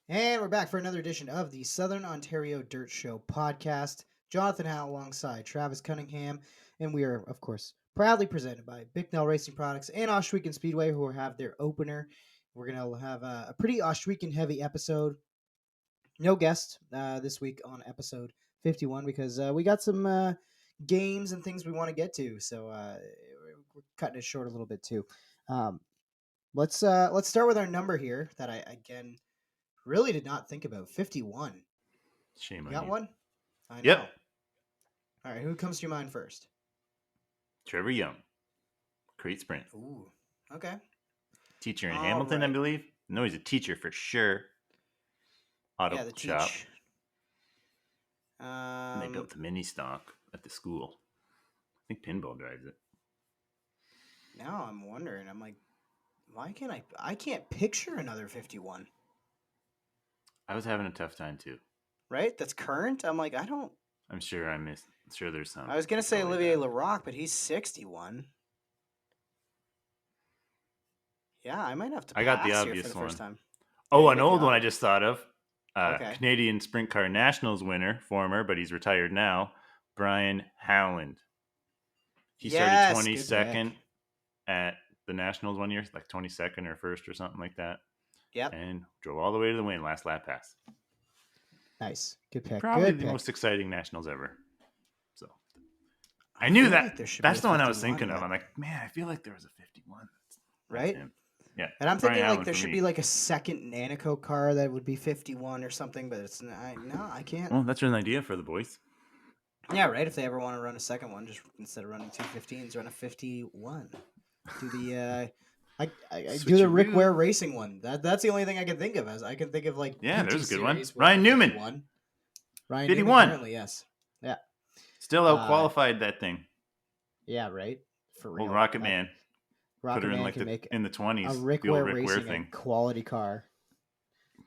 And we're back for another edition of the Southern Ontario Dirt Show podcast. Jonathon Howe alongside Travis Cunningham, and we are, of course, proudly presented by Bicknell Racing Products and Ohsweken Speedway, who will have their opener. We're going to have a pretty Ohsweken heavy episode. No guest this week on episode 51 because we got some games and things we want to get to, so we're cutting it short a little bit too. Let's start with our number here that I again really did not think about. 51. Shame You on got you. one? I know. Yep. All right, who comes to your mind first? Trevor Young. Crate Sprint. Ooh, okay. Teacher in All Hamilton, I right. believe. No, he's a teacher for sure. Auto Yeah, the shop. teach. And they built the mini stock at the school. I think Pinball drives it. Now I'm wondering. I'm like, why can't I can't picture another 51. I was having a tough time too. Right? That's current? I'm like, I don't. I'm sure I missed. Sure, there's some. I was going to say Olivier Larocque, but he's 61. Yeah, I might have to pass I got the here obvious for the one. first time. Oh, an old one I just thought of. Okay. Canadian Sprint Car Nationals winner, former, but he's retired now, Brian Howland. He started 22nd at the Nationals one year, like 22nd or first or something like that. Yep. And drove all the way to the win, last lap pass. Nice. Good pick. Probably Good the pick. most exciting Nationals ever. So I knew that. Like that's the one I was thinking of. I'm like, man, I feel like there was a 51. Right? Him. Yeah. And I'm thinking like there should be like a second Nanico car that would be 51 or something, but it's not. No, I can't. Well, that's an idea for the boys. Yeah, right. If they ever want to run a second one, just instead of running 215s, run a 51. Do the I do the Rick Ware racing one. That's the only thing I can think of. As I can think of like there's a good one. Ryan Newman. 51. Ryan 51. Newman currently, yes. Yeah. Still out-qualified that thing. Yeah, right. For real. Old Rocket Man. Rocket Put her Man in like can make in the 20s. A Rick Ware racing thing. Quality car.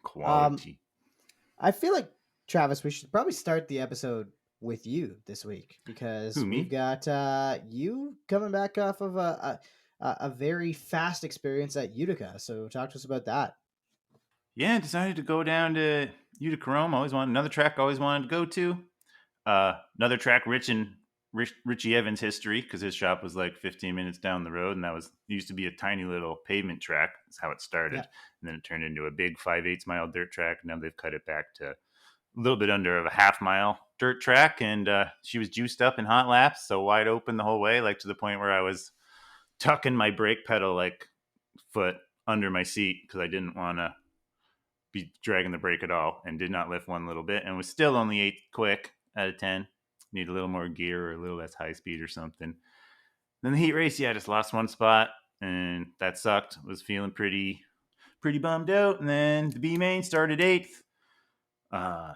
Quality. I feel like, Travis, we should probably start the episode with you this week because we've got you coming back off of a very fast experience at Utica. So talk to us about that. Yeah, decided to go down to Utica. Always wanted another track. Always wanted to go to another track. Richie Evans history, because his shop was like 15 minutes down the road, and it used to be a tiny little pavement track. That's how it started. Yeah. And then it turned into a big 5/8 mile dirt track. Now they've cut it back to a little bit under of a half-mile dirt track, and she was juiced up in hot laps, so wide open the whole way, like to the point where I was tucking my brake pedal like foot under my seat because I didn't want to be dragging the brake at all, and did not lift one little bit, and was still only 8th quick out of 10. Need a little more gear or a little less high speed or something. Then the heat race, I just lost one spot, and that sucked. Was feeling pretty bummed out. And then the B main started 8th. I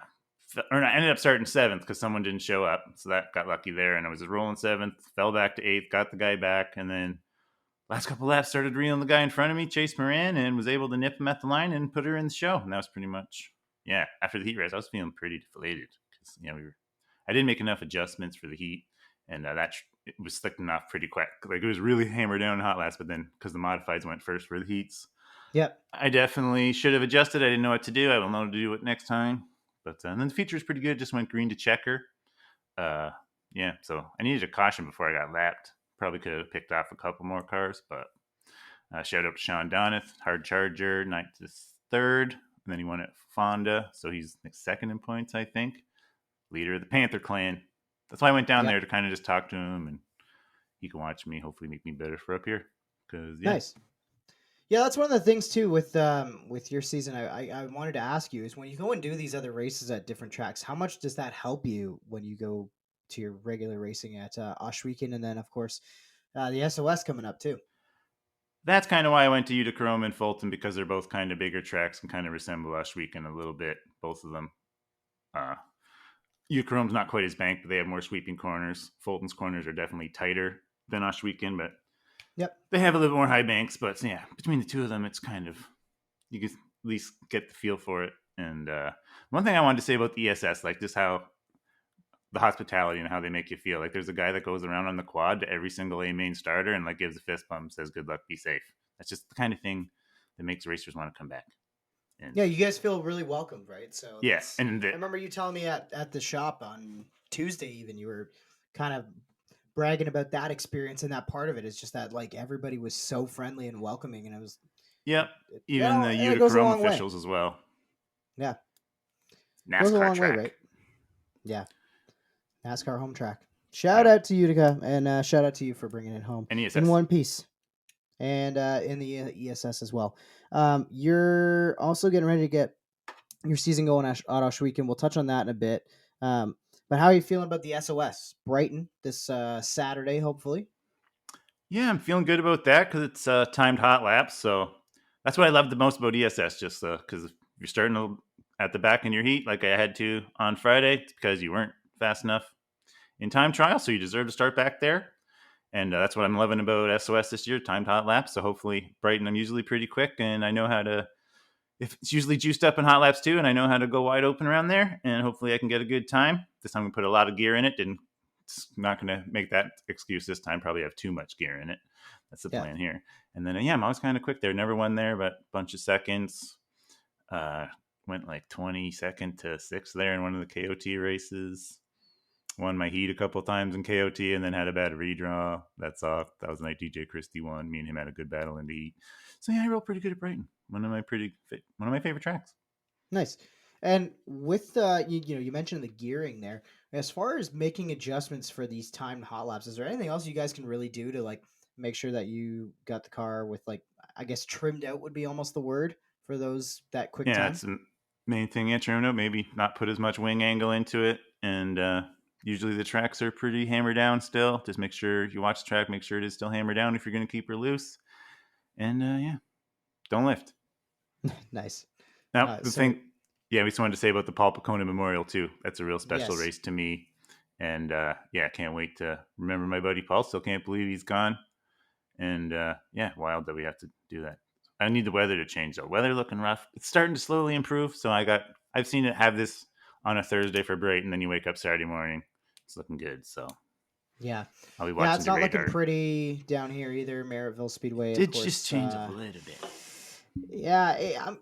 ended up starting 7th because someone didn't show up, so that got lucky there. And I was rolling 7th, fell back to 8th, got the guy back, and then last couple laps started reeling the guy in front of me, Chase Moran, and was able to nip him at the line and put her in the show. And that was pretty much, after the heat race, I was feeling pretty deflated because I didn't make enough adjustments for the heat, and it was slicking off pretty quick. Like it was really hammered down in hot laps, but then because the modifieds went first for the heats, I definitely should have adjusted. I didn't know what to do. I will know to do it next time. But and then the feature was pretty good. Just went green to checker. So I needed a caution before I got lapped. Probably could have picked off a couple more cars, but shout out to Sean Donath, hard charger, 9th to 3rd, and then he won at Fonda, so he's like 2nd in points, I think. Leader of the Panther clan. That's why I went down there to kind of just talk to him, and he can watch me, hopefully make me better for up here. Nice. Yeah, that's one of the things too with your season. I wanted to ask you is when you go and do these other races at different tracks, how much does that help you when you go to your regular racing at Ohsweken, and then of course the SOS coming up too? That's kind of why I went to Utica and Fulton, because they're both kind of bigger tracks and kind of resemble Ohsweken a little bit, both of them. Utica not quite as banked, but they have more sweeping corners. Fulton's corners are definitely tighter than Ohsweken, but they have a little more high banks. But between the two of them, it's kind of, you can at least get the feel for it. And one thing I wanted to say about the ESS, like just how the hospitality and how they make you feel. Like there's a guy that goes around on the quad to every single A main starter and like gives a fist bump, says good luck, be safe. That's just the kind of thing that makes racers want to come back. And Yeah, you guys feel really welcomed, right? So yeah, that's. and I remember you telling me at the shop on Tuesday, even you were kind of bragging about that experience, and that part of it is just that like everybody was so friendly and welcoming, and it was, yep, even the and it Utica goes a Rome long way. officials as well. Yeah, goes a NASCAR long way, right? track. Yeah, NASCAR home track. Shout Yep, out to Utica, and shout out to you for bringing it home and in ESS. one piece, and in the ESS as well. You're also getting ready to get your season going at Ohsweken. We'll touch on that in a bit. Um, but how are you feeling about the SOS Brighton this Saturday? Hopefully, Yeah, I'm feeling good about that because it's timed hot laps. So that's what I love the most about ESS. Just because if you're starting at the back in your heat, like I had to on Friday, it's because you weren't fast enough in time trial, so you deserve to start back there. And that's what I'm loving about SOS this year, timed hot laps. So hopefully Brighton, I'm usually pretty quick, and I know how to. If it's usually juiced up in hot laps too, and I know how to go wide open around there, and hopefully I can get a good time. This time I'm gonna put a lot of gear in it. Didn't It's not gonna make that excuse this time. Probably have too much gear in it. That's the yeah, plan here. And then yeah, I'm always kind of quick there. Never won there, but a bunch of seconds. Uh, Went like 22nd to 6th there in one of the KOT races. Won my heat a couple times in KOT, and then had a bad redraw. That's off. That was the night DJ Christie won. Me and him had a good battle in the heat. So yeah, I rode pretty good at Brighton. One of my favorite tracks. nice. And with you mentioned the gearing there. As far as making adjustments for these timed hot laps, is there anything else you guys can really do to like make sure that you got the car with like I guess trimmed out would be almost the word for those that quick Yeah, time? it's the main thing. Yeah, trim note. Maybe not put as much wing angle into it, and usually the tracks are pretty hammered down still. Just make sure you watch the track. Make sure it is still hammered down if you're going to keep her loose. And yeah, don't lift. Nice. Now the So thing, yeah, we just wanted to say about the Paul Picone Memorial too. That's a real special yes, race to me, and yeah, can't wait to remember my buddy Paul. Still can't believe he's gone, and yeah, wild that we have to do that. I need the weather to change though. Weather looking rough. It's starting to slowly improve. So I've seen it have this on a Thursday for Brighton, and then you wake up Saturday morning, it's looking good. So yeah, I'll be yeah. watching It's the not looking radar. pretty down here either. Merrittville Speedway, of Did just course. change a little bit. Yeah, I'm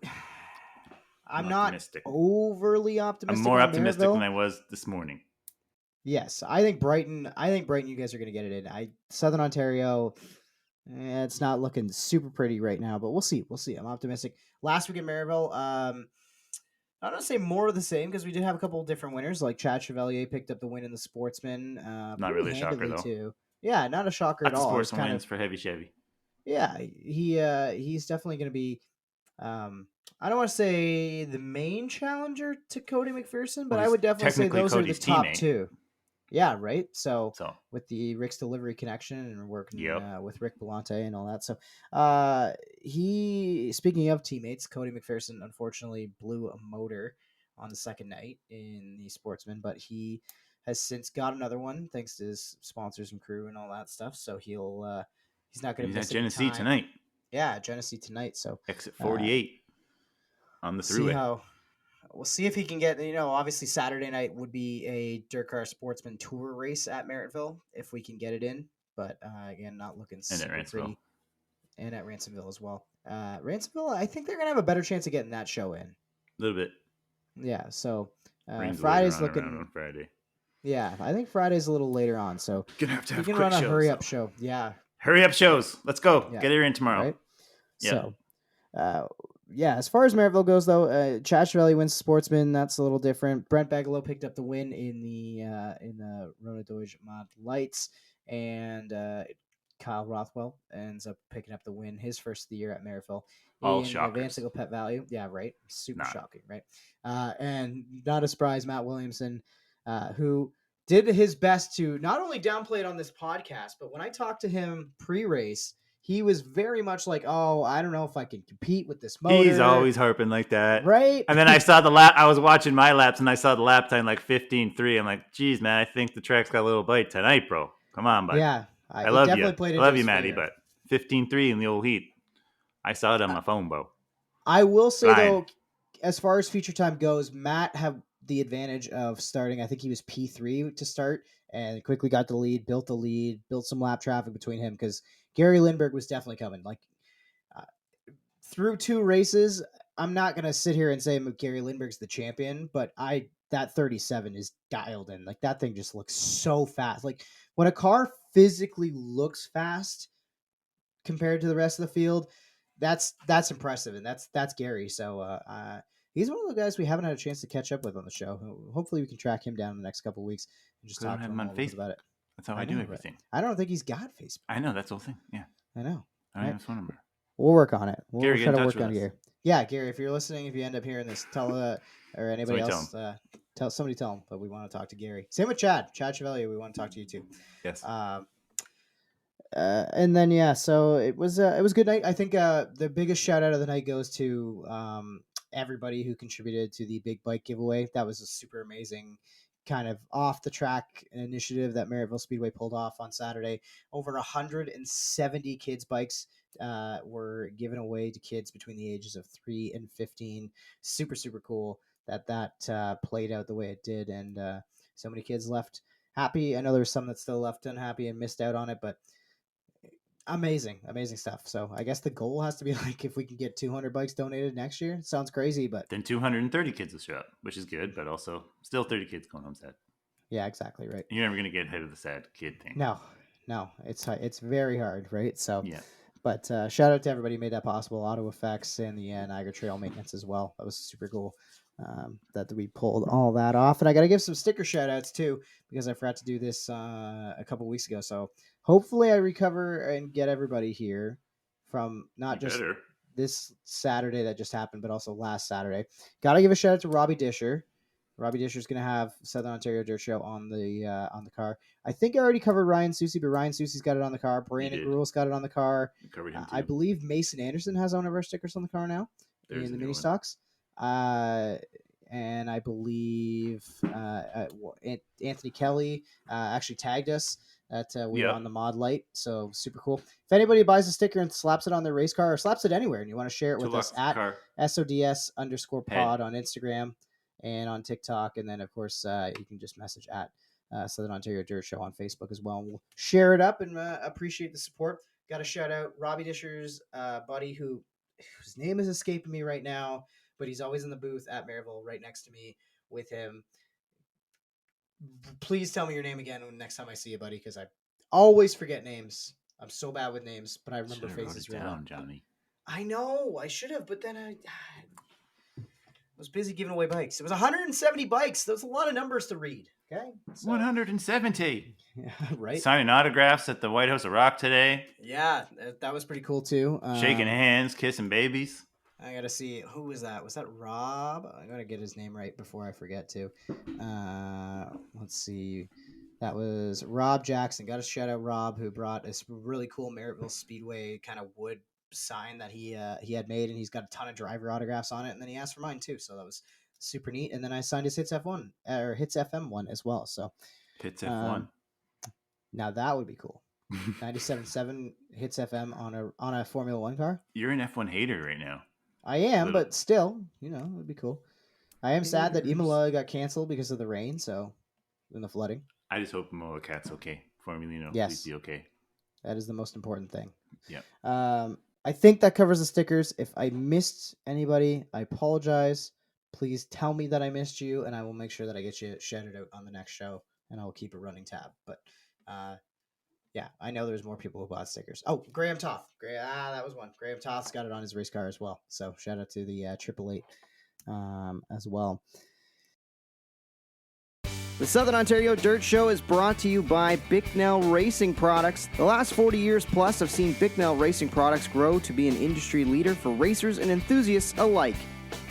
I'm not optimistic. overly I'm optimistic more on optimistic than Maryville. I was this morning. Yes, I think Brighton. I think Brighton. You guys are going to get it in. Southern Ontario. It's not looking super pretty right now, but we'll see. We'll see. I'm optimistic. Last week in Maryville, I don't want to say more of the same because we did have a couple of different winners. Like Chad Chevalier picked up the win in the Sportsman, Not pretty really a shocker handily though. too. Yeah, not a shocker at Lots of all. It was sports kind of wins for Heavy Chevy. yeah. He's definitely going to be I don't want to say the main challenger to Cody McPherson, but Well, I he's would definitely say technically those are the Cody's top teammate. two. Yeah, right. So So with the Rick's Delivery connection and working yep. with Rick Belante and all that, so he speaking of teammates, Cody McPherson unfortunately blew a motor on the second night in the Sportsman, but he has since got another one thanks to his sponsors and crew and all that stuff. So he's not going to He's at miss any Genesee time. tonight. Yeah, Genesee tonight. So Exit uh, 48 on the see throughway. how we'll see if he can get. Obviously Saturday night would be a dirt car sportsman tour race at Merrittville if we can get it in. But again, not looking And at super Ranceville. pretty, and at Ransomville as well. Ransomville, I think they're gonna have a better chance of getting that show in. A little bit. Yeah. So Rain's later Friday's on around looking. on Friday. Yeah, I think Friday's a little later on. So Gonna have if to we have can quick run a shows hurry up though. show, yeah, Hurry up shows. Let's go. yeah, Get her in tomorrow. right. Yep. So Uh, yeah, as far as Merrittville goes, though, Chad Chiavelli wins Sportsman. That's a little different. Brent Bigelow picked up the win in the Rona Doge Mod Lights, and Kyle Rothwell ends up picking up the win, his first of the year at Merrittville All in the shockers. Vansickle Pet Value. Yeah, right. Super Not. shocking, right? And not a surprise, Matt Williamson, who did his best to not only downplay it on this podcast, but when I talked to him pre-race he was very much like, "Oh, I don't know if I can compete with this He's motor." always harping like that. Right? And then I saw the lap. I was watching my laps and I saw the lap time like 15:3. I'm like, geez, man, I think the track's got a little bite tonight, bro. Come on, bud. Yeah, I it love you. definitely played I into love you, his Maddie, favor. but 15:3 in the old heat. I saw it on I, my phone, bro. I will say Blind. though, as far as feature time goes, Matt had the advantage of starting. I think he was P3 to start, and quickly got the lead, built the lead, built some lap traffic between him because Gary Lindbergh was definitely coming. Like uh, through two races, I'm not gonna sit here and say Gary Lindbergh's the champion, but that 37 is dialed in. Like that thing just looks so fast. Like when a car physically looks fast compared to the rest of the field, that's impressive, and that's Gary. So he's one of the guys we haven't had a chance to catch up with on the show. Hopefully, we can track him down in the next couple of weeks and just I don't talk to have him him a on little bit Facebook. about it. That's how I do everything. Right? I don't think he's got Facebook. I know, that's the whole thing. Yeah. I know. I don't have his phone number. We'll work on it. We'll Gary, try get in to touch work on with us. Gary. Yeah, Gary, if you're listening, if you end up hearing this, tell or anybody else, tell him. But we want to talk to Gary. Same with Chad Chevalier. We want to talk to you too. Yes. And then so it was a good night. I think the biggest shout out of the night goes to everybody who contributed to the big bike giveaway. That was a super amazing kind of off the track initiative that Merrittville Speedway pulled off on Saturday. Over 170 kids' bikes were given away to kids between the ages of 3 and 15. Super cool that played out the way it did, and so many kids left happy. I know there's some that still left unhappy and missed out on it, but amazing stuff. So I guess the goal has to be like if we can get 200 bikes donated next year. It sounds crazy, but then 230 kids will show up, which is good, but also still 30 kids going home sad. Yeah, exactly right. You're never gonna get ahead of the sad kid thing. No, it's very hard, right? So yeah. But shout out to everybody who made that possible. Auto Effects and the Niagara Trail Maintenance as well. That was super cool that we pulled all that off. And I got to give some sticker shout outs too, because I forgot to do this a couple weeks ago. So hopefully I recover and get everybody here from not just this Saturday that just happened, but also last Saturday. Got to give a shout out to Robbie Disher. Robbie Disher's going to have Southern Ontario Dirt Show on the car. I think I already covered Ryan Susie, but Ryan Susie's got it on the car. Brandon Gruel's got it on the car. I believe Mason Anderson has one of our stickers on the car now in the mini stocks. And I believe Anthony Kelly actually tagged us that we were on the mod light. So super cool. If anybody buys a sticker and slaps it on their race car or slaps it anywhere and you want to share it with us at SODS_pod on Instagram and on TikTok. And then, of course, you can just message at Southern Ontario Dirt Show on Facebook as well. And we'll share it up and appreciate the support. Got to shout out Robbie Disher's buddy whose name is escaping me right now, but he's always in the booth at Merrittville right next to me with him. Please tell me your name again next time I see you, buddy, because I always forget names. I'm so bad with names, but I remember faces really well. Johnny. I know. I should have, but then I was busy giving away bikes. It was 170 bikes. That was a lot of numbers to read. Okay, so, 170. Yeah, right. Signing autographs at the White House of Rock today. Yeah, that was pretty cool too. Shaking hands, kissing babies. I gotta see who was that. Was that Rob? I gotta get his name right before I forget to. Let's see. That was Rob Jackson. Got to shout out Rob, who brought this really cool Merrittville Speedway kind of wood sign that he had made, and he's got a ton of driver autographs on it. And then he asked for mine too, so that was super neat. And then I signed his Hits F1 or Hits FM one as well. So Hits F1. Now that would be cool. 97.7 Hits FM on a Formula One car. You're an F1 hater right now. I am, but still, it would be cool. I am sad that Imola got canceled because of the rain, and the flooding. I just hope Imola Cat's okay. Formulino, yes, please be okay. That is the most important thing. Yeah. I think that covers the stickers. If I missed anybody, I apologize. Please tell me that I missed you, and I will make sure that I get you shouted out on the next show, and I will keep a running tab. But yeah, I know there's more people who bought stickers. Oh, Graham Toth. That was one. Graham Toth's got it on his race car as well. So shout out to the 888 as well. The Southern Ontario Dirt Show is brought to you by Bicknell Racing Products. The last 40 years plus have seen Bicknell Racing Products grow to be an industry leader for racers and enthusiasts alike.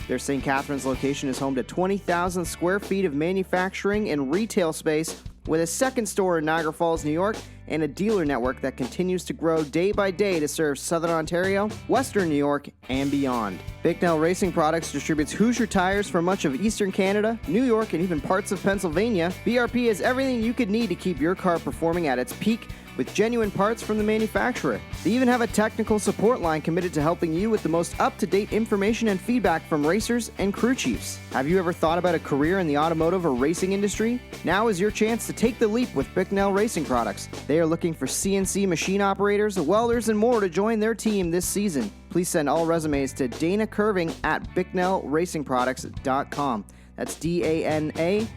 Their St. Catharines location is home to 20,000 square feet of manufacturing and retail space, with a second store in Niagara Falls, New York, and a dealer network that continues to grow day by day to serve Southern Ontario, Western New York, and beyond. Bicknell Racing Products distributes Hoosier tires for much of Eastern Canada, New York, and even parts of Pennsylvania. BRP has everything you could need to keep your car performing at its peak, with genuine parts from the manufacturer. They even have a technical support line committed to helping you with the most up-to-date information and feedback from racers and crew chiefs. Have you ever thought about a career in the automotive or racing industry? Now is your chance to take the leap with Bicknell Racing Products. They are looking for CNC machine operators, welders, and more to join their team this season. please send all resumes to Dana Curving at BicknellRacingProducts.com. That's DANACURVIN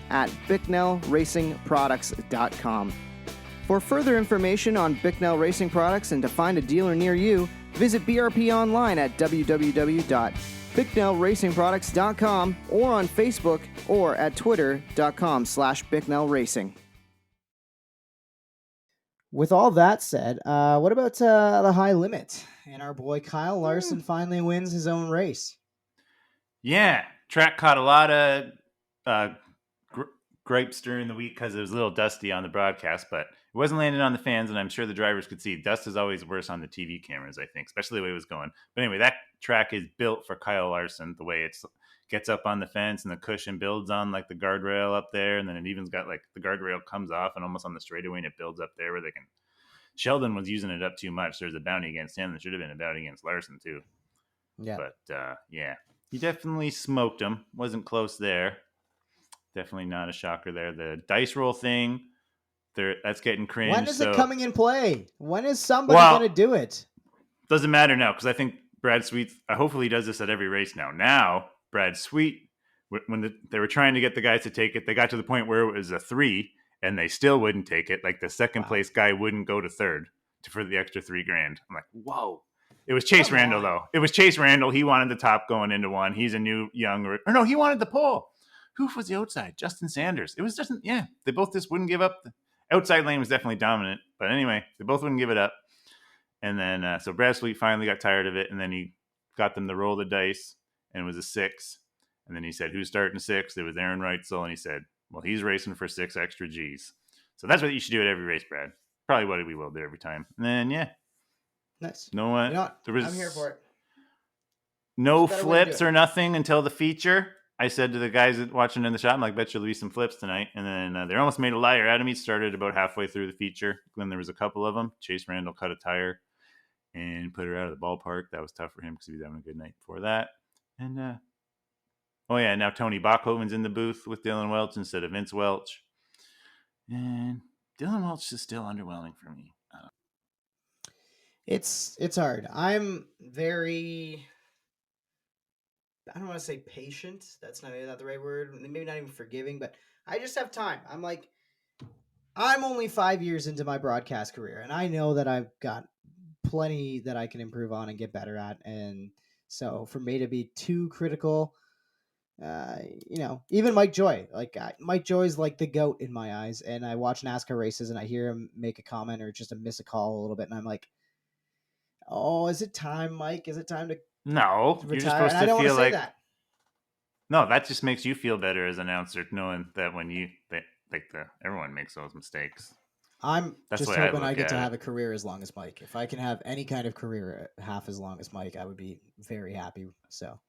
at BicknellRacingProducts.com. For further information on Bicknell Racing Products and to find a dealer near you, visit BRP online at www.BicknellRacingProducts.com or on Facebook or at twitter.com/BicknellRacing. With all that said, what about the high limit? And our boy Kyle Larson finally wins his own race. Yeah, track caught a lot of gripes during the week because it was a little dusty on the broadcast, but it wasn't landing on the fans, and I'm sure the drivers could see. Dust is always worse on the TV cameras, I think, especially the way it was going. But anyway, that track is built for Kyle Larson, the way it gets up on the fence and the cushion builds on like the guardrail up there, and then it even's got like the guardrail comes off and almost on the straightaway, and it builds up there where they can. Sheldon was using it up too much. There's a bounty against him. There should have been a bounty against Larson too. Yeah. But yeah, he definitely smoked him. Wasn't close there. Definitely not a shocker there. The dice roll thing, that's getting cringe. When is it coming in play? When is somebody going to do it? Doesn't matter now because I think Brad Sweet hopefully does this at every race now. Now, Brad Sweet, when they were trying to get the guys to take it, they got to the point where it was a 3 and they still wouldn't take it. Like the second place guy wouldn't go to third for the extra $3,000. I'm like, whoa. It was Chase Randall, though. It was Chase Randall. He wanted the top going into one. He's a new, young, or no, he wanted the pole. Who was the outside? Justin Sanders. It was just, yeah, they both just wouldn't give up. The outside lane was definitely dominant. But anyway, they both wouldn't give it up. And then, so Brad Sweet finally got tired of it. And then he got them to roll the dice. And it was a 6. And then he said, who's starting 6? It was Aaron Reitzel. And he said, well, he's racing for 6 extra G's. So that's what you should do at every race, Brad. Probably what we will do every time. And then, yeah. Nice. No one. You know what? There was I'm here for it. no flips or nothing until the feature. I said to the guys watching in the shop, I'm like, bet you'll be some flips tonight. And then they almost made a liar out of me. Started about halfway through the feature. Then there was a couple of them. Chase Randall cut a tire and put her out of the ballpark. That was tough for him because he was having a good night before that. And oh yeah, now Tony Bachhoven's in the booth with Dylan Welch instead of Vince Welch. And Dylan Welch is still underwhelming for me. It's hard. I'm very, I don't want to say patient. That's not the right word. Maybe not even forgiving, but I just have time. I'm like, I'm only 5 years into my broadcast career, and I know that I've got plenty that I can improve on and get better at. And so for me to be too critical, even Mike Joy, Mike Joy's like the GOAT in my eyes. And I watch NASCAR races and I hear him make a comment or just miss a call a little bit, and I'm like, oh, is it time, Mike? Is it time to No, retire? you're just supposed and I don't to feel want to say like that. No, that just makes you feel better as an announcer, knowing that when everyone makes those mistakes. I'm That's just the way hoping I get to it. have a career as long as Mike. If I can have any kind of career half as long as Mike, I would be very happy. So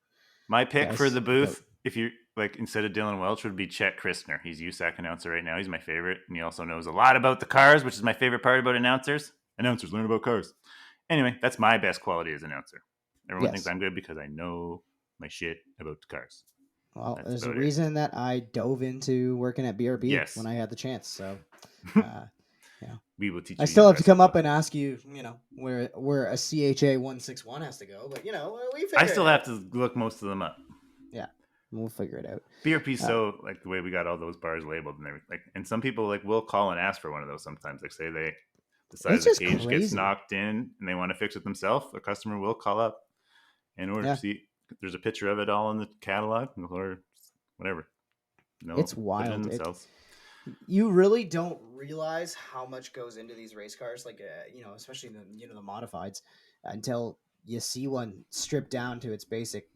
my pick for the booth, vote. if you like, instead of Dylan Welch, would be Chet Christner. He's USAC announcer right now. He's my favorite, and he also knows a lot about the cars, which is my favorite part about announcers. Announcers learn about cars. Anyway, that's my best quality as an announcer. Everyone thinks I'm good because I know my shit about the cars. Well, there's a reason that I dove into working at BRB when I had the chance. So, we will teach. I still have to come up and ask you, where a CHA 161 has to go, but we figure. I still have to look most of them up. Yeah, we'll figure it out. BRP's so like the way we got all those bars labeled and everything. And some people will call and ask for one of those sometimes. Like say the size of the cage gets knocked in and they want to fix it themselves. A customer will call up in order to see. There's a picture of it all in the catalog or whatever. It's wild. You really don't realize how much goes into these race cars, especially the the modifieds, until you see one stripped down to its basic.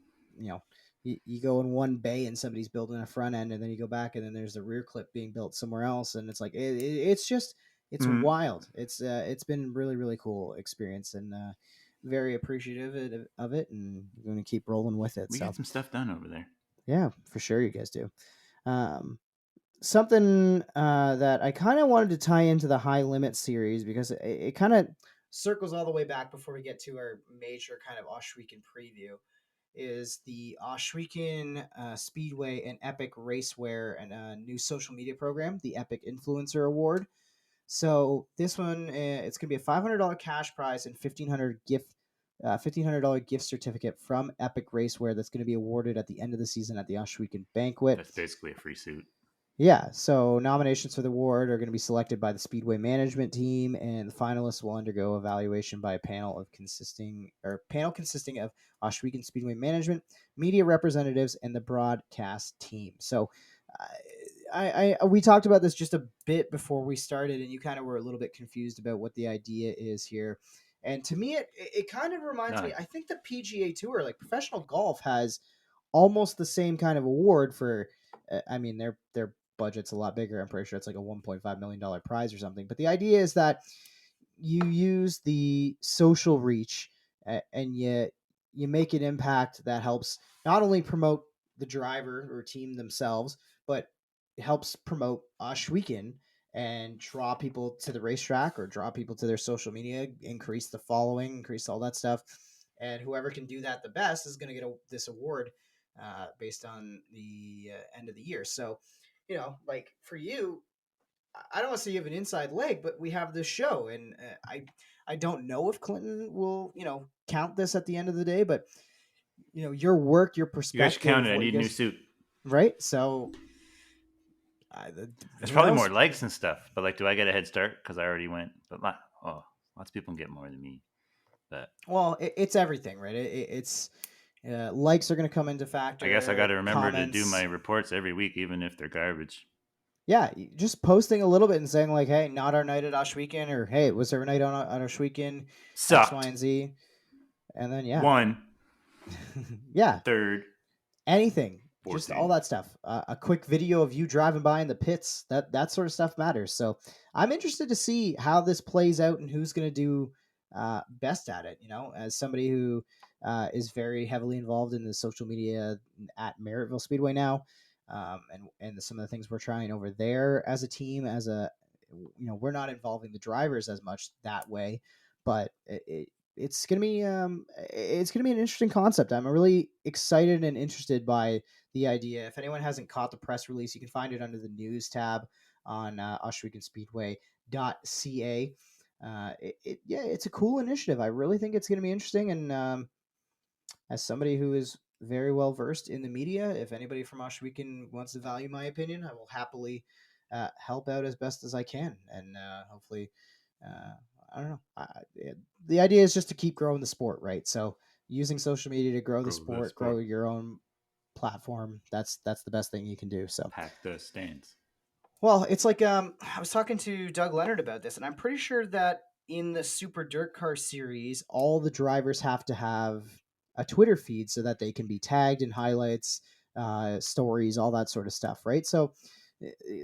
You go in one bay and somebody's building a front end, and then you go back and then there's the rear clip being built somewhere else, and it's like it's wild. It's been really, really cool experience, and very appreciative of it, and we're going to keep rolling with it. We got some stuff done over there. Yeah, for sure, you guys do. Something that I kind of wanted to tie into the High Limit series because it kind of circles all the way back before we get to our major kind of Ohsweken preview is the Ohsweken Speedway and Epic Racewear and a new social media program, the Epic Influencer Award. So this one, it's going to be a $500 cash prize and $1,500 gift certificate from Epic Raceware that's going to be awarded at the end of the season at the Ohsweken banquet. That's basically a free suit. Yeah, so nominations for the award are going to be selected by the Speedway management team, and the finalists will undergo evaluation by a panel consisting of Ohsweken Speedway management, media representatives, and the broadcast team. So, we talked about this just a bit before we started, and you kind of were a little bit confused about what the idea is here. And to me, it kind of reminds me. None. I think the PGA Tour, like professional golf, has almost the same kind of award for. I mean, their budget's a lot bigger. I'm pretty sure it's like a $1.5 million prize or something. But the idea is that you use the social reach and you make an impact that helps not only promote the driver or team themselves, but it helps promote Ohsweken and draw people to the racetrack or draw people to their social media, increase the following, increase all that stuff. And whoever can do that the best is going to get this award based on the end of the year. So, like for you, I don't want to say you have an inside leg, but we have this show, and I don't know if Clinton will count this at the end of the day, but your work, your You guys should count perspective, it. I what you need a new guys suit. right. So, There's who probably more knows? likes and stuff, but like, do I get a head start because I already went? But lots of people can get more than me. But Well, it's everything, right? It's likes are going to come into I guess I got to factor, remember to do my comments. reports every week, even if they're garbage. Yeah, just posting a little bit and saying like, "Hey, not our night at Ohsweken," or "Hey, was there a night on Ohsweken?" X, Y, Sucked. and Z, and then yeah, One, yeah, third, anything, just all 14. that stuff. A quick video of you driving by in the pits, that sort of stuff matters. So I'm interested to see how this plays out and who's going to do best at it. As somebody who is very heavily involved in the social media at Merrittville Speedway now, and some of the things we're trying over there as a team, we're not involving the drivers as much that way, but it's gonna be an interesting concept. I'm really excited and interested by the idea. If anyone hasn't caught the press release, you can find it under the news tab on Ohsweken Speedway.ca. Yeah, it's a cool initiative. I really think it's going to be interesting. And as somebody who is very well versed in the media, if anybody from Ohsweken wants to value my opinion, I will happily help out as best as I can, and hopefully, uh, I don't know. The idea is just to keep growing the sport, right? So using social media to grow the Grow the sport, grow sport. your own platform. That's the best thing you can do. So Pack the stands. well, it's like I was talking to Doug Leonard about this, and I'm pretty sure that in the Super Dirt Car series, all the drivers have to have a Twitter feed so that they can be tagged in highlights, stories, all that sort of stuff, right? So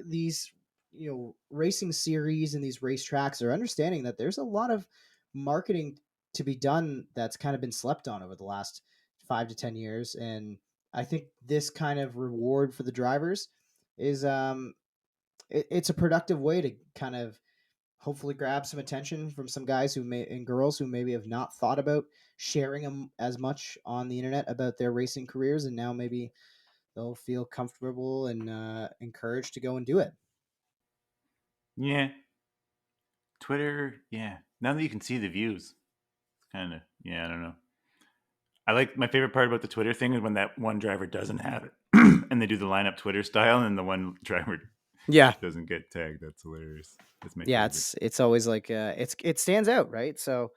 these racing series and these racetracks are understanding that there's a lot of marketing to be done that's kind of been slept on over the last 5 to 10 years, and I think this kind of reward for the drivers is it's a productive way to kind of hopefully grab some attention from some guys who may and girls who maybe have not thought about sharing them as much on the internet about their racing careers, and now maybe they'll feel comfortable and encouraged to go and do it. Yeah. Twitter. Yeah. Now that you can see the views, it's kind of, yeah, I don't know. I like my favorite part about the Twitter thing is when that one driver doesn't have it and they do the lineup Twitter style and the one driver Yeah, doesn't get tagged. That's hilarious. That's my yeah, favorite. it's always like it stands out, right? So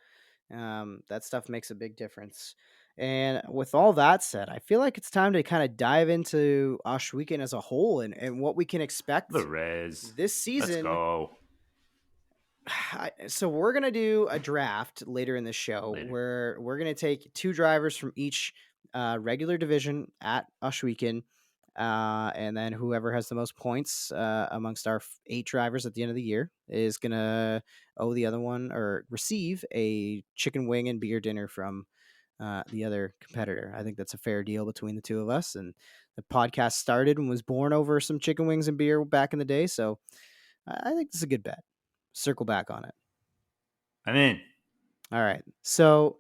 that stuff makes a big difference. And with all that said, I feel like it's time to kind of dive into Ohsweken as a whole and what we can The expect res. this Let's season. go. So we're gonna do a draft later in the show Later. where we're gonna take two drivers from each regular division at Ohsweken, and then whoever has the most points amongst our 8 drivers at the end of the year is gonna owe the other one or receive a chicken wing and beer dinner from the other competitor. I think that's a fair deal between the two of us. And the podcast started and was born over some chicken wings and beer back in the day, so I think this is a good bet. Circle back on it. I'm in. All right. So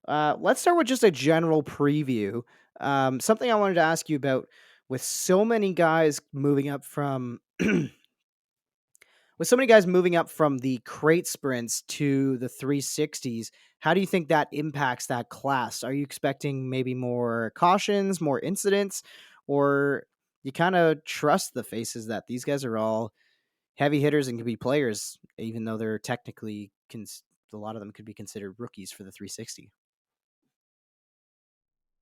let's start with just a general preview. Something I wanted to ask you about with so many guys moving up from With so many guys moving up from the crate sprints to the 360s, how do you think that impacts that class? Are you expecting maybe more cautions, more incidents, or you kind of trust the faces that these guys are all heavy hitters and can be players, even though they're technically a lot of them could be considered rookies for the 360?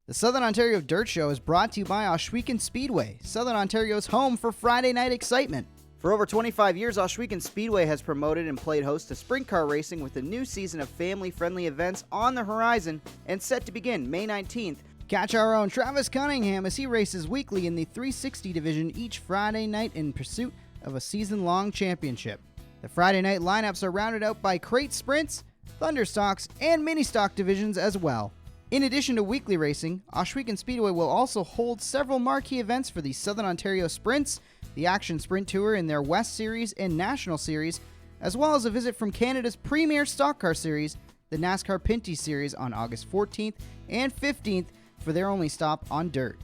The Southern Ontario Dirt Show is brought to you by Ohsweken Speedway, Southern Ontario's home for Friday night excitement. For over 25 years, Ohsweken Speedway has promoted and played host to sprint car racing with a new season of family-friendly events on the horizon and set to begin May 19th. Catch our own Travis Cunningham as he races weekly in the 360 division each Friday night in pursuit of a season-long championship. The Friday night lineups are rounded out by crate sprints, thunder stocks, and mini stock divisions as well. In addition to weekly racing, Ohsweken Speedway will also hold several marquee events for the Southern Ontario Sprints, the Action Sprint Tour in their West Series and National Series, as well as a visit from Canada's premier stock car series, the NASCAR Pinty Series, on August 14th and 15th for their only stop on dirt.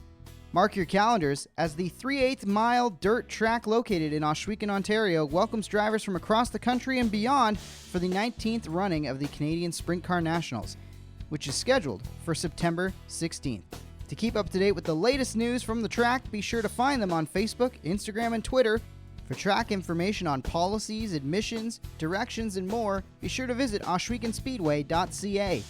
Mark your calendars as the 3/8 mile dirt track located in Ohsweken, Ontario welcomes drivers from across the country and beyond for the 19th running of the Canadian Sprint Car Nationals, which is scheduled for September 16th. To keep up to date with the latest news from the track, be sure to find them on Facebook, Instagram, and Twitter. For track information on policies, admissions, directions, and more, be sure to visit ohswekenspeedway.ca.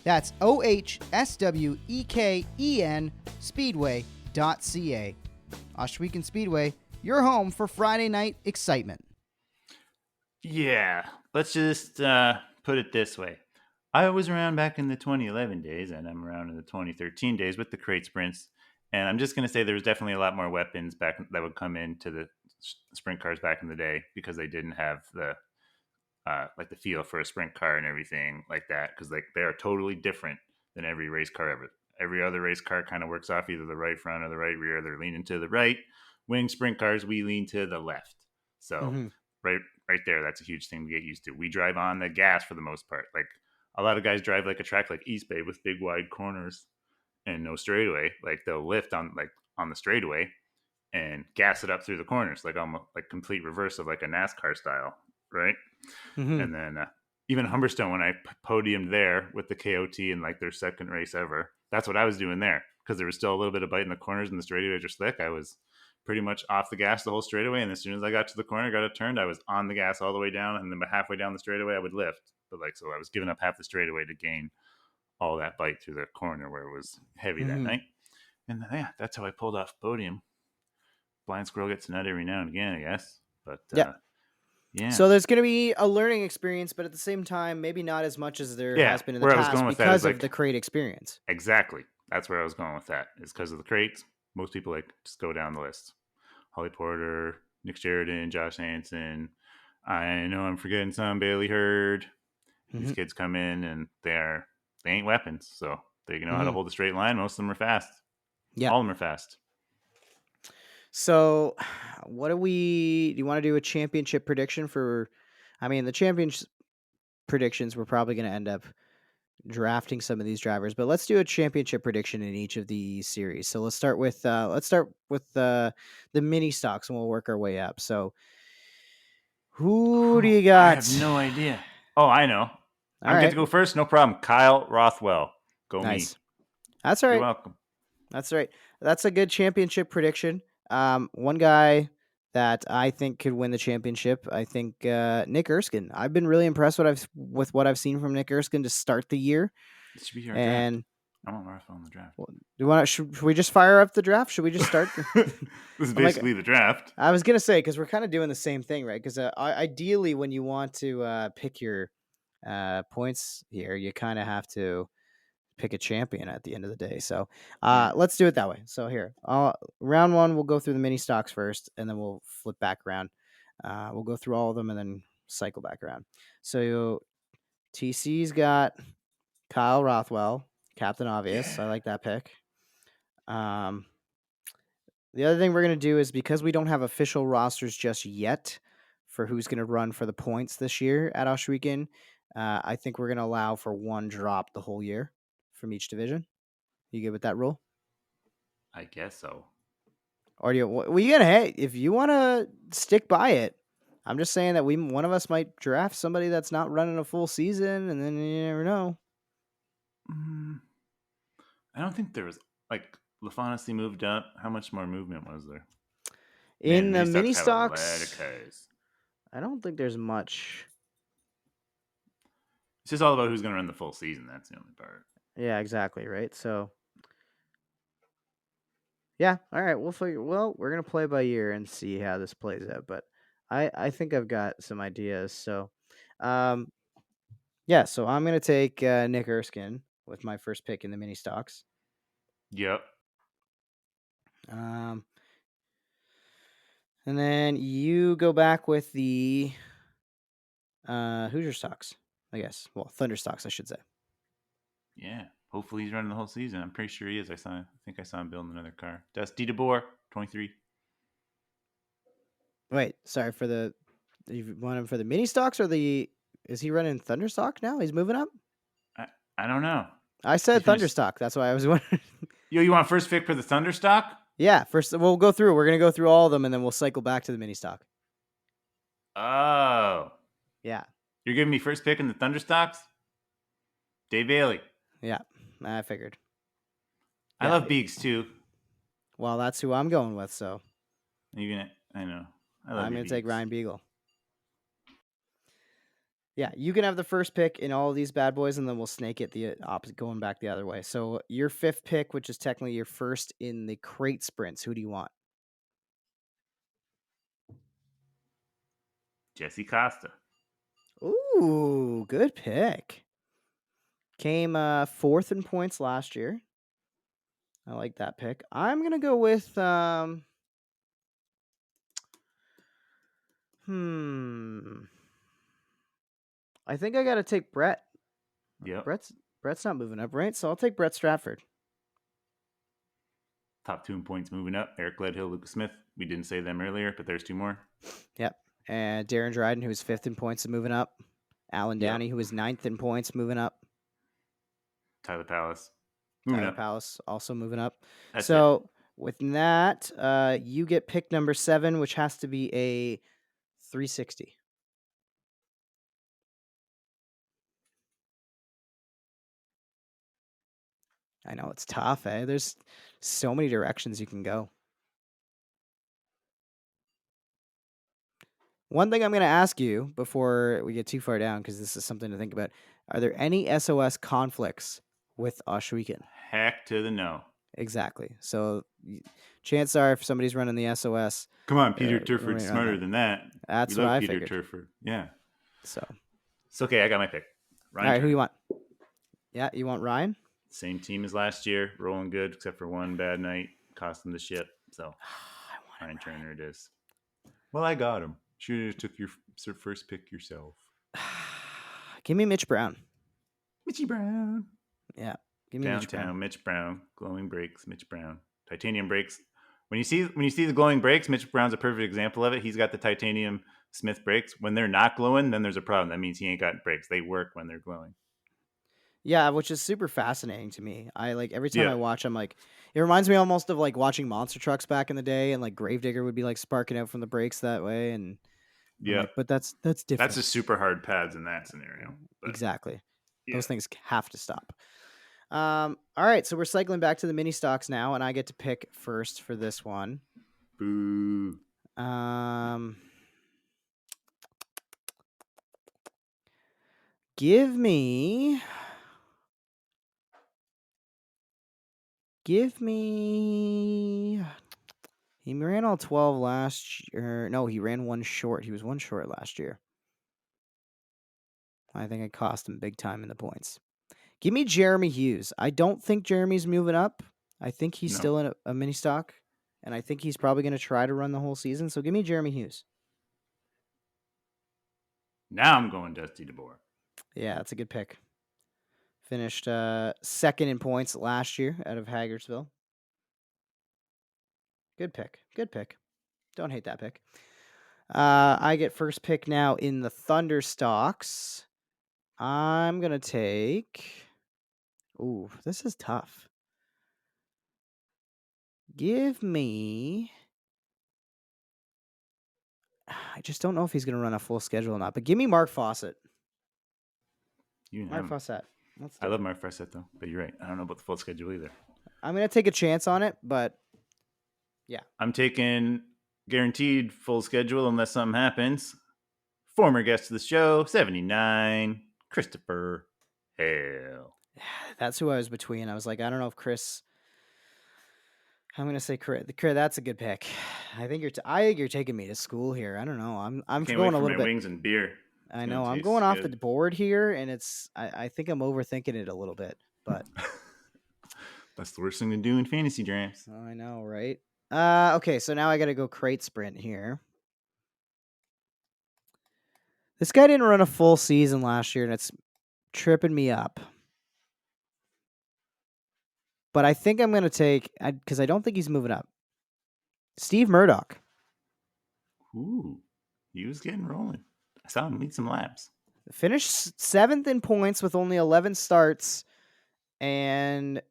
That's OHSWEKEN Speedway.ca. Ohsweken Speedway, your home for Friday night excitement. Yeah, let's just put it this way. I was around back in the 2011 days, and I'm around in the 2013 days with the crate sprints. And I'm just going to say there was definitely a lot more weapons back that would come into the sprint cars back in the day because they didn't have the like the feel for a sprint car and everything like that. Because like they are totally different than every race car ever. Every other race car kind of works off either the right front or the right rear. They're leaning to the right. Wing sprint cars, we lean to the left. So right there, that's a huge thing to get used to. We drive on the gas for the most part. Like a lot of guys drive like a track like East Bay with big wide corners and no straightaway. Like they'll lift on the straightaway and gas it up through the corners, like almost like complete reverse of like a NASCAR style, right? And then even Humberstone, when I podiumed there with the KOT in like their second race ever, that's what I was doing there because there was still a little bit of bite in the corners and the straightaways are slick. I was pretty much off the gas the whole straightaway, and as soon as I got to the corner, got it turned, I was on the gas all the way down, and then halfway down the straightaway, I would lift. But like, so I was giving up half the straightaway to gain all that bite through the corner where it was heavy that night. And yeah, that's how I pulled off podium. Blind squirrel gets a nut every now and again, I guess. But yeah. So there's going to be a learning experience, but at the same time, maybe not as much as there has been in the where I was past going with that because is, of like, the crate experience. Exactly. That's where I was going with that. Is because of the crates. Most people like just go down the list. Holly Porter, Nick Sheridan, Josh Hansen. I know I'm forgetting some. Bailey Hurd. These kids come in and they ain't weapons, so they know how to hold a straight line. Most of them are fast. Yeah. All of them are fast. So, do you want to do a championship prediction for? I mean, the championship predictions, we're probably going to end up drafting some of these drivers, but let's do a championship prediction in each of these series. So let's start with the mini stocks, and we'll work our way up. So, who do you got? I have no idea. Oh, I know. I get to go first. No problem. Kyle Rothwell. Go nice. me. That's all right. You're welcome. That's right. That's a good championship prediction. One guy that I think could win the championship, I think Nick Erskine. I've been really impressed with what I've seen from Nick Erskine to start the year. It should be your draft. I want Rothwell in the draft. Should we just fire up the draft? Should we just start? This is basically the draft. I was gonna say because we're kind of doing the same thing, right? Because ideally, when you want to pick your points here, you kind of have to pick a champion at the end of the day. So let's do it that way. So here, round one, we'll go through the mini stocks first, and then we'll flip back around. We'll go through all of them and then cycle back around. So TC's got Kyle Rothwell, Captain Obvious. I like that pick. The other thing we're going to do is because we don't have official rosters just yet for who's going to run for the points this year at Ohsweken, I think we're going to allow for one drop the whole year from each division. You good with that rule? I guess so. Or do you? Well, you gotta. Hey, if you want to stick by it, I'm just saying that one of us might draft somebody that's not running a full season, and then you never know. I don't think there was like LaFawnduh moved up. How much more movement was there? In the mini mini stocks have a lot of stocks, cars. I don't think there's much. It's just all about who's going to run the full season. That's the only part. Yeah, exactly. Right. So, yeah. All right. We'll figure. Well, we're gonna play by ear and see how this plays out. But I think I've got some ideas. So, um, yeah. So I'm gonna take Nick Erskine with my first pick in the mini stocks. Yep. And then you go back with the Hoosier stocks, I guess. Well, Thunder stocks, I should say. Yeah. Hopefully he's running the whole season. I'm pretty sure he is. I think I saw him building another car. Dusty DeBoer, 23. Wait, sorry for the. You want him for the mini stocks or the? Is he running Thunder stock now? He's moving up. I don't know. I said Thunder stock. That's why I was wondering. Yo, you want first pick for the Thunder stock? Yeah, first we'll go through. We're gonna go through all of them, and then we'll cycle back to the mini stock. Oh. Yeah. You're giving me first pick in the Thunder stocks? Dave Bailey. Yeah, I figured. I love Beeks too. Well, that's who I'm going with. So I know. I'm gonna take Ryan Beagle. Yeah, you can have the first pick in all of these bad boys, and then we'll snake it the opposite, going back the other way. So your fifth pick, which is technically your first in the crate sprints, who do you want? Jesse Costa. Ooh, good pick. Came fourth in points last year. I like that pick. I'm gonna go with I think I gotta take Brett. Yep. Brett's not moving up, right? So I'll take Brett Stratford. Top 2 in points moving up. Eric Ledhill, Lucas Smith. We didn't say them earlier, but there's 2 more. Yep. And Darren Dryden, who was fifth in points, is moving up. Alan Downey, who was ninth in points, moving up. Tyler Palace. Tyler Palace also moving up. That's so with that, you get pick number 7, which has to be a 360. I know it's tough, eh? There's so many directions you can go. One thing I'm going to ask you before we get too far down, because this is something to think about. Are there any SOS conflicts with Ohsweken? Heck to the no. Exactly. So chances are, if somebody's running the SOS, come on, Peter Turford's smarter than that. That's we what love I Peter figured. Turford. Yeah. So it's okay. I got my pick. Ryan all right, Turner. Who you want? Yeah, you want Ryan? Same team as last year, rolling good, except for one bad night, cost them the ship. So Ryan Turner it is. Well, I got him. Should have took your first pick yourself. Give me Mitch Brown. Mitchy Brown. Yeah. Give me Downtown Mitch Brown. Glowing brakes, Mitch Brown. Titanium brakes. When you see the glowing brakes, Mitch Brown's a perfect example of it. He's got the titanium Smith brakes. When they're not glowing, then there's a problem. That means he ain't got brakes. They work when they're glowing. Yeah, which is super fascinating to me. I like every time I watch, I'm like, it reminds me almost of like watching monster trucks back in the day, and like Gravedigger would be like sparking out from the brakes that way, and yeah, like, but that's different. That's just super hard pads in that scenario. But, exactly. Yeah. Those things have to stop. All right, so we're cycling back to the mini stocks now, and I get to pick first for this one. Boo. Give me. He ran all 12 last year. No, he ran one short. He was one short last year. I think it cost him big time in the points. Give me Jeremy Hughes. I don't think Jeremy's moving up. I think he's still in a mini stock, and I think he's probably going to try to run the whole season. So give me Jeremy Hughes. Now I'm going Dusty DeBoer. Yeah, that's a good pick. Finished second in points last year out of Hagersville. Good pick. Good pick. Don't hate that pick. I get first pick now in the Thunder stocks. I'm going to take... Ooh, this is tough. Give me... I just don't know if he's going to run a full schedule or not. But give me Mark Fawcett. You can Mark have him. Fawcett. Let's do I it. love Mark Fawcett though, but you're right. I don't know about the full schedule either. I'm going to take a chance on it, but yeah. I'm taking guaranteed full schedule unless something happens. Former guest of the show, 79, Christopher Hale. That's who I was between. I was like, I don't know if Chris. I'm gonna say Chris. That's a good pick. I think you're taking me to school here. I don't know. I'm Can't going wait a for little my bit. wings and beer. I It's know. gonna I'm taste going off the good. board here, and I think I'm overthinking it a little bit. But That's the worst thing to do in fantasy drafts. I know, right? Okay. So now I got to go crate sprint here. This guy didn't run a full season last year, and it's tripping me up. But I think I'm going to take, because I don't think he's moving up, Steve Murdoch. Ooh, he was getting rolling. I saw him lead some laps. Finished 7th in points with only 11 starts, and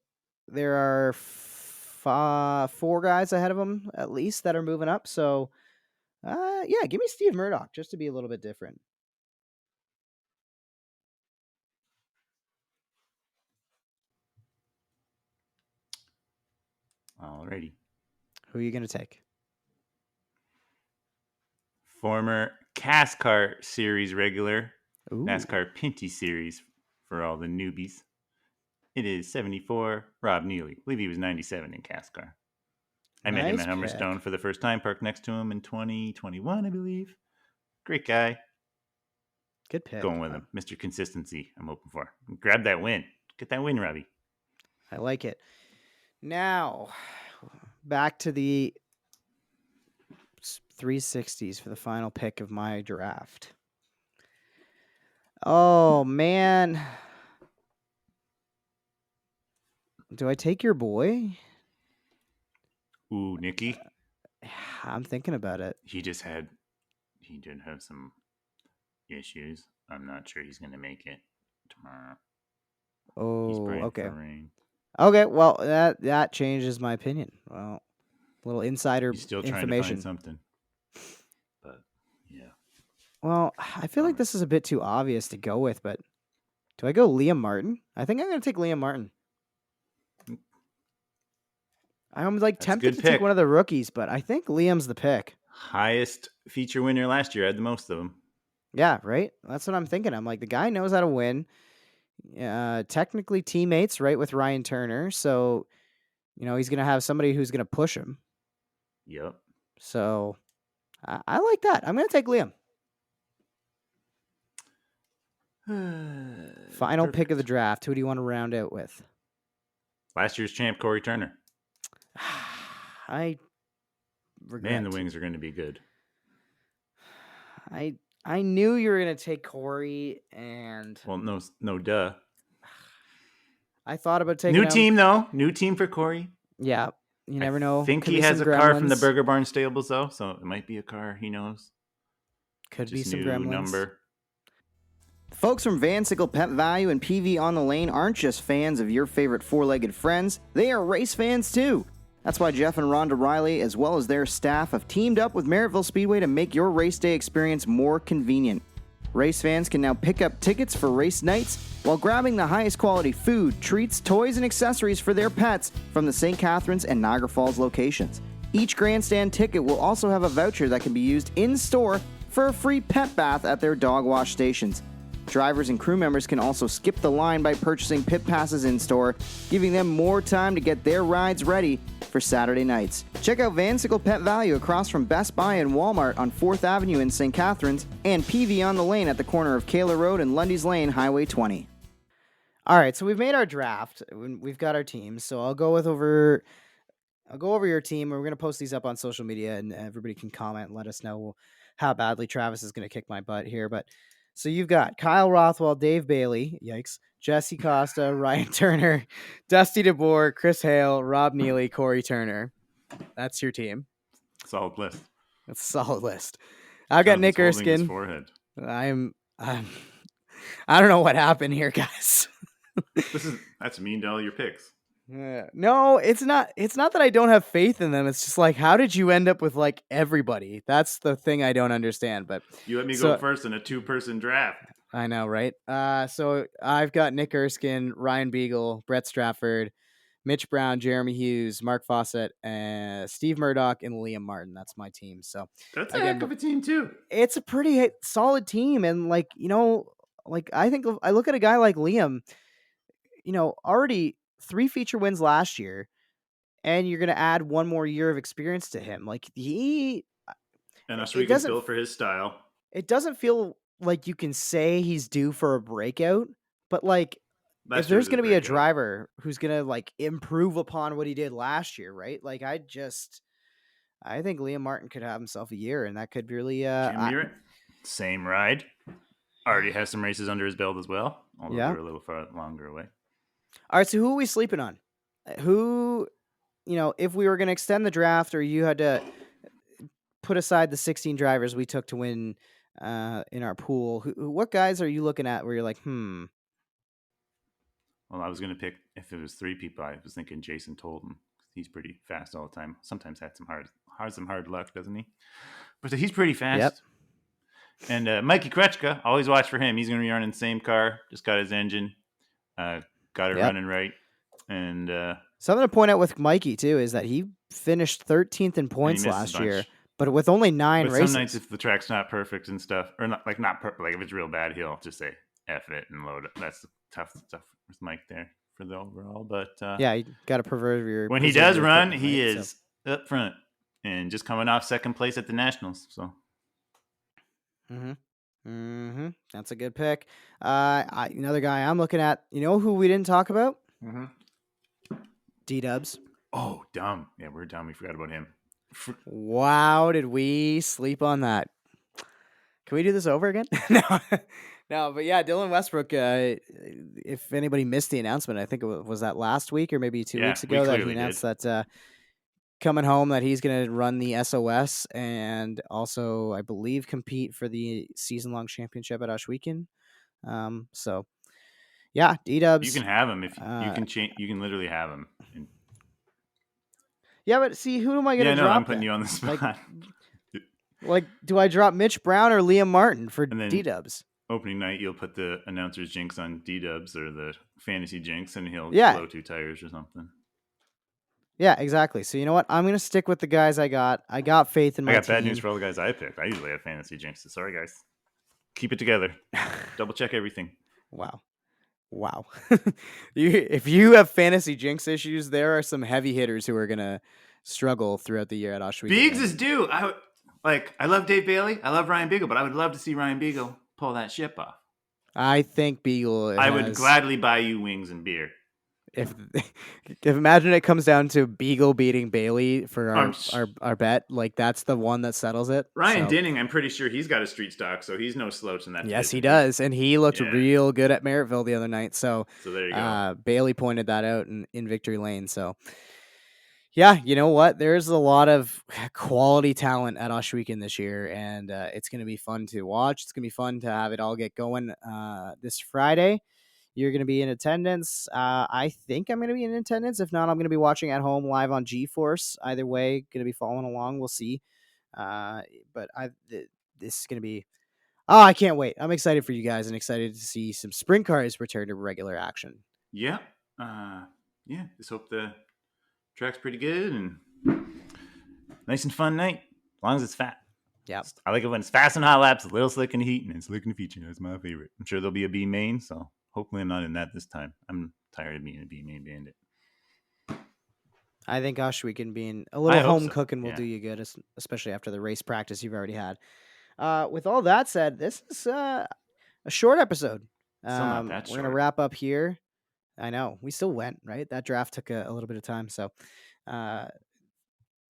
there are 4 guys ahead of him at least that are moving up. So, yeah, give me Steve Murdoch just to be a little bit different. Alrighty. Who are you going to take? Former CASCAR Series regular, Ooh. NASCAR Pinty Series for all the newbies. It is 74, Rob Neely. I believe he was 97 in CASCAR. I met him at Humberstone for the first time, parked next to him in 2021, I believe. Great guy. Good pick. Going with him. Mr. Consistency, I'm hoping for. Grab that win. Get that win, Robbie. I like it. Now, back to the 360s for the final pick of my draft. Oh, man. Do I take your boy? Ooh, Nicky. I'm thinking about it. He did have some issues. I'm not sure he's going to make it tomorrow. Oh, okay. For rain. Okay, well, that changes my opinion. Well, a little insider He's still information. trying to find something. But, yeah. Well, I feel like this is a bit too obvious to go with, but do I go Liam Martin? I think I'm going to take Liam Martin. I'm tempted to take one of the rookies, but I think Liam's the pick. Highest feature winner last year. I had the most of them. Yeah, right? That's what I'm thinking. I'm like, the guy knows how to win. Technically teammates, right, with Ryan Turner. So, he's going to have somebody who's going to push him. Yep. So, I like that. I'm going to take Liam. Final pick of the draft. Who do you want to round out with? Last year's champ, Corey Turner. I regret. Man, the wings are going to be good. I knew you were going to take Corey, and... Well, no duh. I thought about taking New team, though. New team for Corey. Yeah. You never know. I think he has a car from the Burger Barn Stables, though, so it might be a car he knows. Could Just be some new gremlins. Number. The folks from Vansickle Pet Valu and PV on the Lane aren't just fans of your favorite four-legged friends, they are race fans too. That's why Jeff and Rhonda Riley, as well as their staff, have teamed up with Merrittville Speedway to make your race day experience more convenient. Race fans can now pick up tickets for race nights while grabbing the highest quality food, treats, toys, and accessories for their pets from the St. Catharines and Niagara Falls locations. Each grandstand ticket will also have a voucher that can be used in-store for a free pet bath at their dog wash stations. Drivers and crew members can also skip the line by purchasing pit passes in-store, giving them more time to get their rides ready for Saturday nights. Check out Vansickle Pet Valu across from Best Buy and Walmart on 4th Avenue in St. Catharines, and PV on the Lane at the corner of Kayla Road and Lundy's Lane, Highway 20. All right, so we've made our draft. We've got our teams, so I'll go over your team. We're going to post these up on social media, and everybody can comment and let us know how badly Travis is going to kick my butt here, but... So you've got Kyle Rothwell, Dave Bailey, yikes, Jesse Costa, Ryan Turner, Dusty DeBoer, Chris Hale, Rob Neely, Corey Turner. That's your team. Solid list. That's a solid list. I've got Nick Erskine. I don't know what happened here, guys. That's mean to all your picks. No, it's not. It's not that I don't have faith in them. It's just like, how did you end up with like everybody? That's the thing I don't understand. But You let me go so first in a 2-person draft. I know, right? So I've got Nick Erskine, Ryan Beagle, Brett Strafford, Mitch Brown, Jeremy Hughes, Mark Fawcett, Steve Murdoch, and Liam Martin. That's my team. So That's a heck again, of a team too. it's a pretty solid team, and like I think I look at a guy like Liam. Already 3 feature wins last year, and you're gonna add one more year of experience to him. Like And it Ohsweken's doesn't built for his style. it doesn't feel like you can say he's due for a breakout, but like if Last year was there's his going to be a breakout. driver who's going to like improve upon what he did last year, right? Like I think Liam Martin could have himself a year, and that could really Jim Muir, same ride. Already has some races under his belt as well, although yeah. they're a little far longer away. All right, so who are we sleeping on? Who, if we were going to extend the draft, or you had to put aside the 16 drivers we took to win in our pool, what guys are you looking at where you're like, Well, I was going to pick, if it was 3 people, I was thinking Jason Tolton. He's pretty fast all the time. Sometimes had some hard luck, doesn't he? But he's pretty fast. Yep. And Mikey Krechka, always watch for him. He's going to be running the same car. Just got his engine. Got it running right. And something to point out with Mikey too is that he finished 13th in points last year, but with only 9 races. Some nights, if the track's not perfect and stuff, or not perfect, like if it's real bad, he'll just say F it and load it. That's the tough stuff with Mike there for the overall. But yeah, you got to preserve your. When he does run, he is up front and just coming off second place at the Nationals. So. That's a good pick. Another guy I'm looking at. You know who we didn't talk about? D-Dubs. Oh, dumb. Yeah, we're dumb. We forgot about him. Wow, did we sleep on that? Can we do this over again? No, but yeah, Dylan Westbrook. If anybody missed the announcement, I think it was that last week or maybe 2 weeks ago that he announced that coming home that he's going to run the SOS and also, I believe, compete for the season-long championship at Ohsweken. So, yeah, D-Dubs. You can have him if you can change. You can literally have him. Yeah, but see, who am I going to drop? I'm putting you on the spot. Like, do I drop Mitch Brown or Liam Martin for D-Dubs? Opening night, you'll put the announcer's jinx on D-Dubs or the fantasy jinx, and he'll blow 2 tires or something. Yeah, exactly. So you know what? I'm going to stick with the guys I got. I got faith in my team. I got bad news for all the guys I picked. I usually have fantasy jinxes. Sorry, guys. Keep it together. Double check everything. Wow. If you have fantasy jinx issues, there are some heavy hitters who are going to struggle throughout the year at Ohsweken. Biggs is due. I love Dave Bailey. I love Ryan Beagle, but I would love to see Ryan Beagle pull that ship off. I think Beagle. I would gladly buy you wings and beer. If imagine it comes down to Beagle beating Bailey for our bet, like that's the one that settles it. Ryan Dinning, I'm pretty sure he's got a street stock, so he's no slouch in that. Yes, he does, and he looked real good at Merrittville the other night. So there you go. Bailey pointed that out in Victory Lane. So yeah, you know what? There's a lot of quality talent at Ohsweken this year, and it's going to be fun to watch. It's going to be fun to have it all get going this Friday. You're going to be in attendance. I think I'm going to be in attendance. If not, I'm going to be watching at home live on GeForce. Either way, going to be following along. We'll see. But this is going to be... Oh, I can't wait. I'm excited for you guys and excited to see some sprint cars return to regular action. Yeah. Just hope the track's pretty good and nice and fun night. As long as it's fat. Yeah. I like it when it's fast and hot laps, a little slick in the heat, and it's slick in the feature. That's my favorite. I'm sure there'll be a B main, so... Hopefully I'm not in that this time. I'm tired of being a B-main bandit. I think Ohsweken being a little home cooking will do you good, especially after the race practice you've already had. With all that said, this is a short episode. We're going to wrap up here. I know. We still went, right? That draft took a little bit of time. So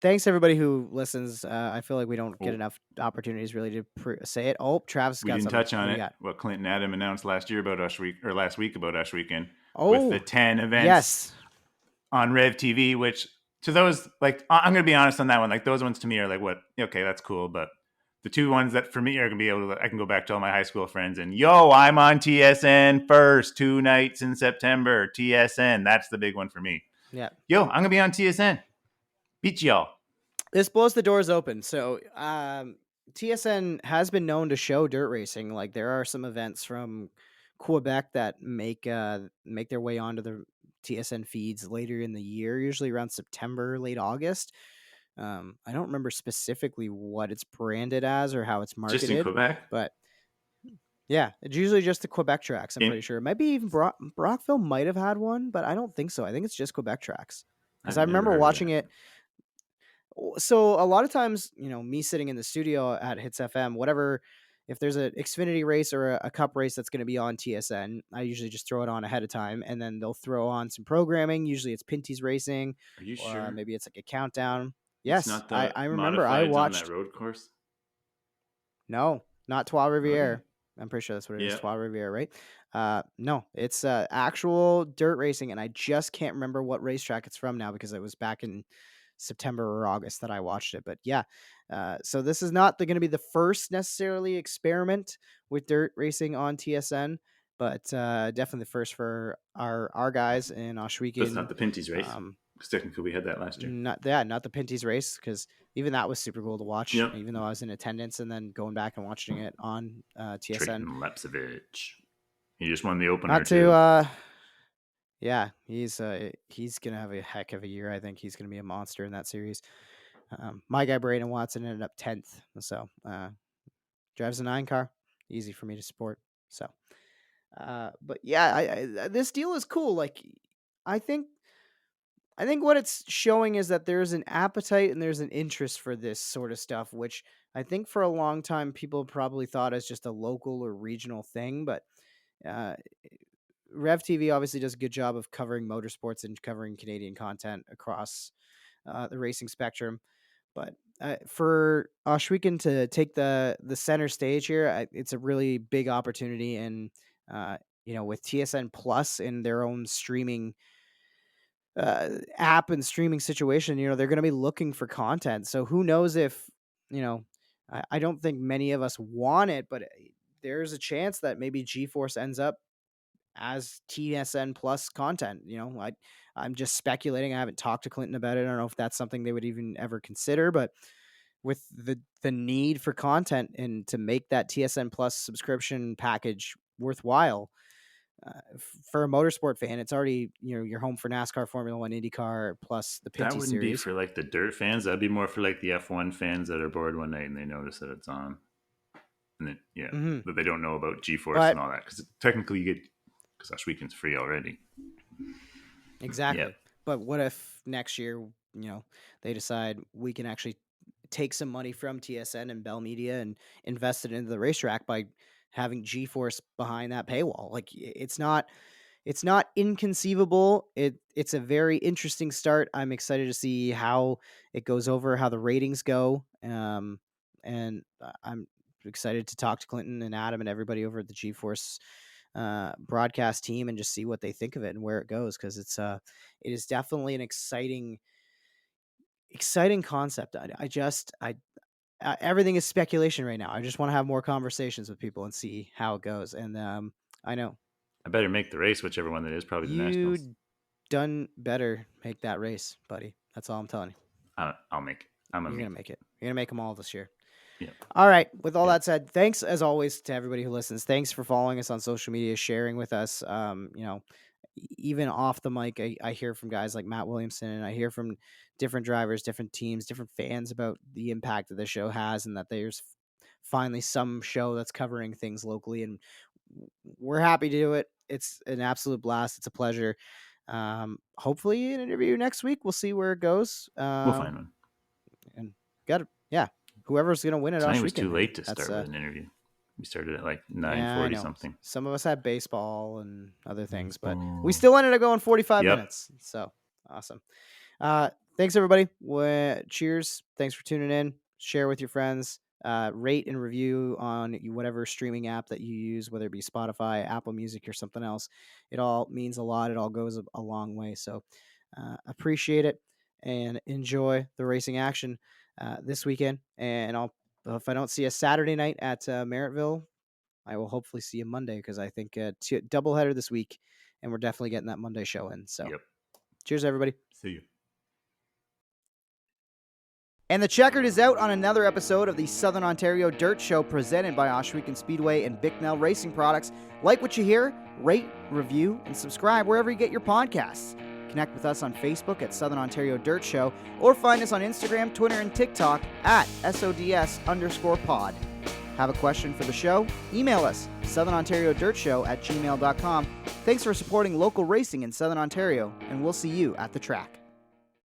thanks, everybody who listens. I feel like we don't get enough opportunities really to say it. Oh, Travis got something. We didn't touch on it. What Clint and Adam announced last week about Ohsweken with the 10 events on Rev TV, which to those, like, I'm going to be honest on that one. Like, those ones to me are like, what? Okay, that's cool. But the 2 ones that for me are going to be able to, I can go back to all my high school friends and, I'm on TSN first 2 nights in September. TSN. That's the big one for me. Yeah. Yo, I'm gonna be on TSN. Beat y'all. This blows the doors open. So TSN has been known to show dirt racing. Like there are some events from Quebec that make their way onto the TSN feeds later in the year, usually around September, late August. I don't remember specifically what it's branded as or how it's Just in marketed, Quebec. but yeah, it's usually just the Quebec tracks. I'm In- pretty sure. It might be even Brockville might have had one, but I don't think so. I think it's just Quebec tracks because I've I never remember heard of watching that. it. So a lot of times, me sitting in the studio at Hits FM, whatever, if there's an Xfinity race or a cup race that's going to be on TSN, I usually just throw it on ahead of time, and then they'll throw on some programming. Usually it's Pinty's Racing, Are you or sure maybe it's like a countdown. it's Yes, not I the remember I modifieds on that watched. road course? No, not Trois Rivières. Okay. I'm pretty sure that's what it is, Yeah. Trois Rivières, right? No, it's actual dirt racing, and I just can't remember what racetrack it's from now because it was back in September or August that I watched it. But yeah, so this is not going to be the first necessarily experiment with dirt racing on TSN, but definitely the first for our guys in That's not Ohsweken. the Pinty's race. Um, Because technically we had that last year. not the Pinty's race, because even that was super cool to watch. Yep. Even though I was in attendance and then going back and watching it on TSN. Trayton Lapsevich. He just won the opener Not too. to yeah, he's gonna have a heck of a year. I think he's gonna be a monster in that series. My guy Braden Watson ended up 10th, so drives a 9 car, easy for me to support. So, but yeah, this deal is cool. Like, I think what it's showing is that there's an appetite and there's an interest for this sort of stuff, which I think for a long time people probably thought as just a local or regional thing, but uh, Rev TV obviously does a good job of covering motorsports and covering Canadian content across the racing spectrum. But for Ohsweken to take the center stage here, it's a really big opportunity. And with TSN Plus in their own streaming app and streaming situation, they're going to be looking for content. So who knows if I don't think many of us want it, but there's a chance that maybe G-Force ends up as TSN Plus content. I'm just speculating. I haven't talked to Clinton about it. I don't know if that's something they would even ever consider, but with the need for content and to make that TSN Plus subscription package worthwhile for a motorsport fan, it's already you're home for NASCAR, Formula One, IndyCar, plus the That Pinty wouldn't be series. for like the dirt fans. That'd be more for like the F1 fans that are bored one night and they notice that it's on, and then that they don't know about G-Force and all that, because technically you get, because Last Weekend's free already. Exactly. Yep. But what if next year, they decide we can actually take some money from TSN and Bell Media and invest it into the racetrack by having G-Force behind that paywall? Like, it's not inconceivable. It's a very interesting start. I'm excited to see how it goes over, how the ratings go. And I'm excited to talk to Clinton and Adam and everybody over at the G-Force broadcast team and just see what they think of it and where it goes, because it is definitely an exciting concept. Everything is speculation right now. I just want to have more conversations with people and see how it goes. And I know I better make the race, whichever one that is, probably the Nationals. you done better make that race, buddy. That's all I'm telling you. I'll make it. You're gonna make it. You're gonna make them all this year. Yeah. All right. With all that said, thanks as always to everybody who listens. Thanks for following us on social media, sharing with us. Even off the mic, I hear from guys like Matt Williamson, and I hear from different drivers, different teams, different fans about the impact that the show has, and that there's finally some show that's covering things locally, and we're happy to do it. It's an absolute blast. It's a pleasure. Hopefully an interview next week. We'll see where it goes. We'll find one. And whoever's gonna win it. Tonight was too late to start with an interview. We started at like 9:40 something. Some of us had baseball and other things, but we still ended up going 45 minutes. So awesome. Thanks everybody. Cheers. Thanks for tuning in. Share with your friends. Rate and review on whatever streaming app that you use, whether it be Spotify, Apple Music, or something else. It all means a lot. It all goes a long way. So appreciate it and enjoy the racing action this weekend. And if I don't see a Saturday night at Merrittville, I will hopefully see you Monday, because I think doubleheader this week, and we're definitely getting that Monday show in. So, Cheers, everybody. See you. And the checkered is out on another episode of the Southern Ontario Dirt Show presented by Ohsweken Speedway and Bicknell Racing Products. Like what you hear, rate, review, and subscribe wherever you get your podcasts. Connect with us on Facebook at Southern Ontario Dirt Show or find us on Instagram, Twitter, and TikTok at SODS_pod. Have a question for the show? Email us, southernontariodirtshow@gmail.com. Thanks for supporting local racing in Southern Ontario, and we'll see you at the track.